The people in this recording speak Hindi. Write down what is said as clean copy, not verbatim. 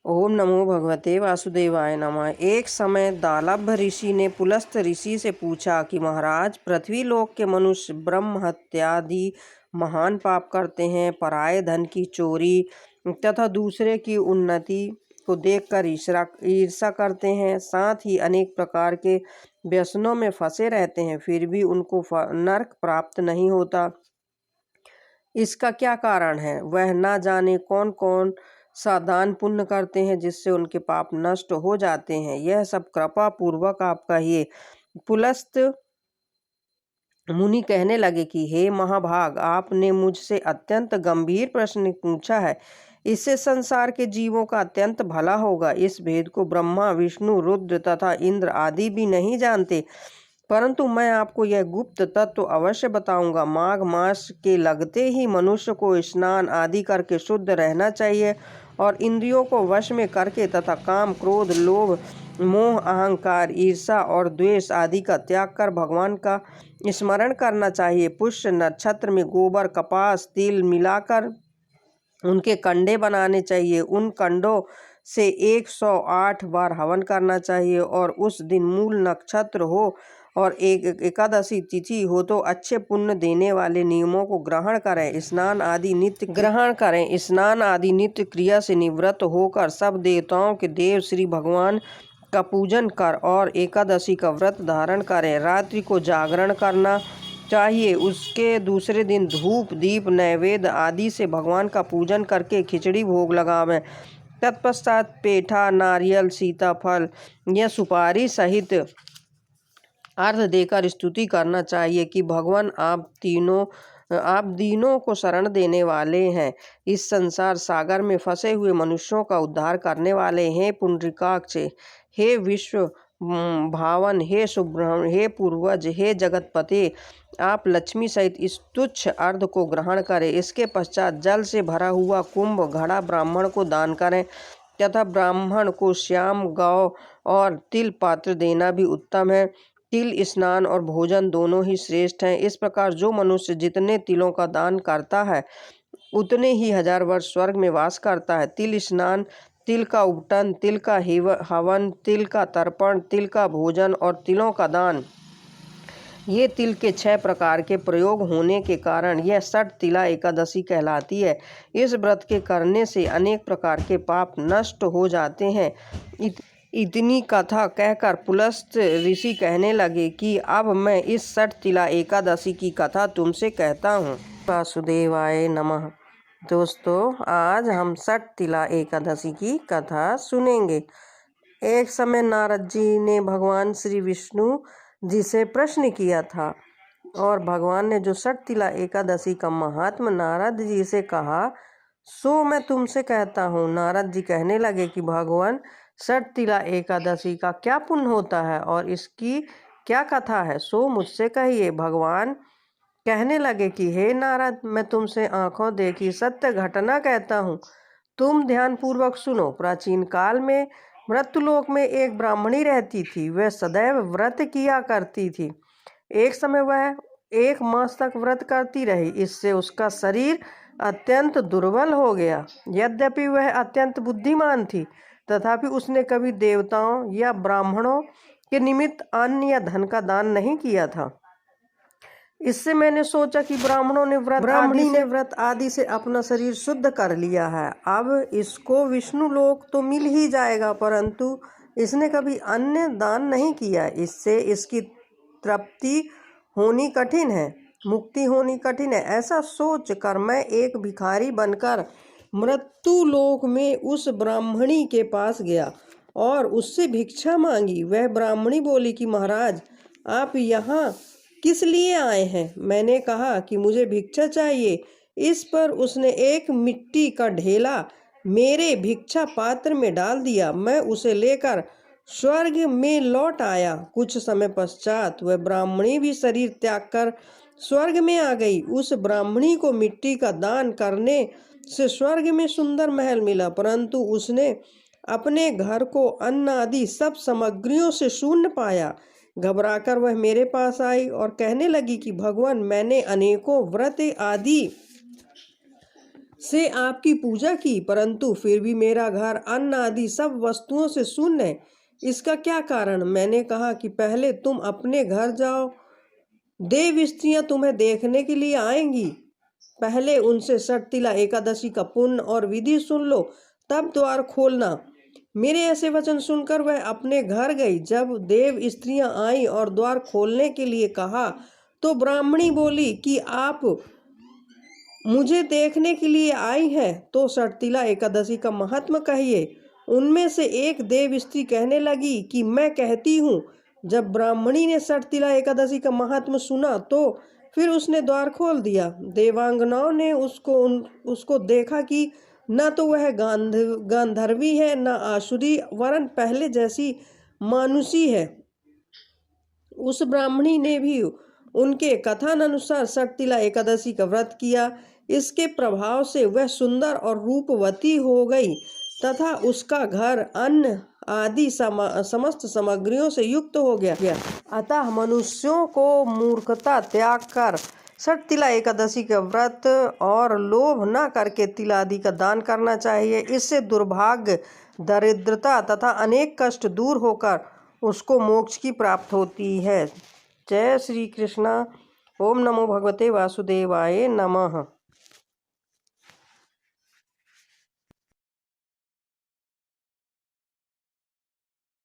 ओम नमो भगवते वासुदेवाय नमः। एक समय दालभ ऋषि ने पुलस्त ऋषि से पूछा कि महाराज, पृथ्वी लोक के मनुष्य ब्रह्म हत्या आदि महान पाप करते हैं, पराये धन की चोरी तथा दूसरे की उन्नति को देखकर ईर्ष्या करते हैं, साथ ही अनेक प्रकार के व्यसनों में फंसे रहते हैं, फिर भी उनको नरक प्राप्त नहीं होता। इसका क्या कारण है? वह ना जाने कौन कौन सा दान पुण्य करते हैं जिससे उनके पाप नष्ट हो जाते हैं। यह सब कृपा पूर्वक आप कहिए। पुलस्त मुनि कहने लगे कि हे महाभाग, आपने मुझसे अत्यंत गंभीर प्रश्न पूछा है। इससे संसार के जीवों का अत्यंत भला होगा। इस भेद को ब्रह्मा, विष्णु, रुद्र तथा इंद्र आदि भी नहीं जानते, परंतु मैं आपको यह गुप्त तत्व अवश्य बताऊंगा। माघ मास के लगते ही मनुष्य को स्नान आदि करके शुद्ध रहना चाहिए और इंद्रियों को वश में करके तथा काम, क्रोध, लोभ, मोह, अहंकार, ईर्ष्या और द्वेष आदि का त्याग कर भगवान का स्मरण करना चाहिए। पुष्य नक्षत्र में गोबर, कपास, तिल मिलाकर उनके कंडे बनाने चाहिए। उन कंडों से 108 बार हवन करना चाहिए और उस दिन मूल नक्षत्र हो और एकादशी तिथि हो तो अच्छे पुण्य देने वाले नियमों को ग्रहण करें। स्नान आदि नित्य क्रिया से निवृत्त होकर सब देवताओं के देव श्री भगवान का पूजन कर और एकादशी का व्रत धारण करें। रात्रि को जागरण करना चाहिए। उसके दूसरे दिन धूप, दीप, नैवेद्य आदि से भगवान का पूजन करके खिचड़ी भोग लगावें। तत्पश्चात पेठा, नारियल, सीताफल या सुपारी सहित अर्घ देकर स्तुति करना चाहिए कि भगवान आप दीनों को शरण देने वाले हैं, इस संसार सागर में फंसे हुए मनुष्यों का उद्धार करने वाले हैं। पुंडरीकाक्ष, हे विश्व भावन, हे सुब्रह्म, हे पूर्वज, हे जगतपते, आप लक्ष्मी सहित इस तुच्छ अर्घ को ग्रहण करें। इसके पश्चात जल से भरा हुआ कुंभ घड़ा ब्राह्मण को दान करें तथा ब्राह्मण को श्याम गौ और तिल पात्र देना भी उत्तम है। तिल स्नान और भोजन दोनों ही श्रेष्ठ हैं। इस प्रकार जो मनुष्य जितने तिलों का दान करता है उतने ही 1000 वर्ष स्वर्ग में वास करता है। तिल स्नान, तिल का उपटन, तिल का हवन, तिल का तर्पण, तिल का भोजन और तिलों का दान, ये तिल के 6 प्रकार के प्रयोग होने के कारण यह 60 तिला एकादशी कहलाती है। इस व्रत के करने से अनेक प्रकार के पाप नष्ट हो जाते हैं। इतनी कथा कहकर पुलस्त ऋषि कहने लगे कि अब मैं इस 60 तिला एकादशी की कथा तुमसे कहता हूँ। वासुदेवाय नमः। दोस्तों, आज हम 60 तिला एकादशी की कथा सुनेंगे। एक समय नारद जी ने भगवान श्री विष्णु जी से प्रश्न किया था और भगवान ने जो 60 तिला एकादशी का महात्म नारद जी से कहा सो मैं तुमसे कहता हूँ। नारद जी कहने लगे कि भगवान, 60 तिला एकादशी का क्या पुण्य होता है और इसकी क्या कथा है, सो मुझसे कहिए। भगवान कहने लगे कि हे नारद, मैं तुमसे आंखों देखी सत्य घटना कहता हूँ, तुम ध्यान पूर्वक सुनो। प्राचीन काल में मृत्युलोक में एक ब्राह्मणी रहती थी। वह सदैव व्रत किया करती थी। एक समय वह 1 मास तक व्रत करती रही। इससे उसका शरीर अत्यंत दुर्बल हो गया। यद्यपि वह अत्यंत बुद्धिमान थी, तथापि उसने कभी देवताओं या ब्राह्मणों के निमित्त अन्न या धन का दान नहीं किया था। इससे मैंने सोचा कि ब्राह्मणी ने व्रत आदि से अपना शरीर शुद्ध कर लिया है, अब इसको विष्णु लोक तो मिल ही जाएगा, परंतु इसने कभी अन्य दान नहीं किया। इससे इसकी तृप्ति होनी कठिन है, मुक्ति होनी कठिन है। ऐसा सोच कर मैं एक भिखारी बनकर मृत्यु लोक में उस ब्राह्मणी के पास गया और उससे भिक्षा मांगी। वह ब्राह्मणी बोली कि महाराज, आप यहाँ किस लिए आए हैं? मैंने कहा कि मुझे भिक्षा चाहिए। इस पर उसने एक मिट्टी का ढेला मेरे भिक्षा पात्र में डाल दिया। मैं उसे लेकर स्वर्ग में लौट आया। कुछ समय पश्चात वह ब्राह्मणी भी शरीर त्याग कर स्वर्ग में आ गई। उस ब्राह्मणी को मिट्टी का दान करने से स्वर्ग में सुंदर महल मिला, परंतु उसने अपने घर को अन्न आदि सब सामग्रियों से शून्य पाया। घबराकर वह मेरे पास आई और कहने लगी कि भगवान, मैंने अनेकों व्रत आदि से आपकी पूजा की, परंतु फिर भी मेरा घर अन्न आदि सब वस्तुओं से शून्य है। इसका क्या कारण? मैंने कहा कि पहले तुम अपने घर जाओ, देव स्त्रियां तुम्हें देखने के लिए आएंगी। पहले उनसे षटतिला एकादशी का पुण्य और विधि सुन लो, तब द्वार खोलना। मेरे ऐसे वचन सुनकर वह अपने घर गई। जब देव स्त्रियां आई और द्वार खोलने के लिए कहा तो ब्राह्मणी बोली कि आप मुझे देखने के लिए आई हैं, तो षटतिला एकादशी का महात्म कहिए। उनमें से एक देव स्त्री कहने लगी कि मैं कहती हूँ। जब ब्राह्मणी ने षटतिला एकादशी का महात्म सुना तो फिर उसने द्वार खोल दिया। देवांगनाओं ने उसको देखा कि न तो वह गांधर्वी है, न आसुरी, वरन पहले जैसी मानुषी है। उस ब्राह्मणी ने भी उनके कथन अनुसार षटतिला एकादशी का व्रत किया। इसके प्रभाव से वह सुंदर और रूपवती हो गई तथा उसका घर अन्न आदि समस्त सामग्रियों से युक्त हो गया। अतः मनुष्यों को मूर्खता त्याग कर षटतिला एकादशी का व्रत और लोभ न करके तिलादि का दान करना चाहिए। इससे दुर्भाग्य, दरिद्रता तथा अनेक कष्ट दूर होकर उसको मोक्ष की प्राप्त होती है। जय श्री कृष्णा। ओम नमो भगवते वासुदेवाय नमः।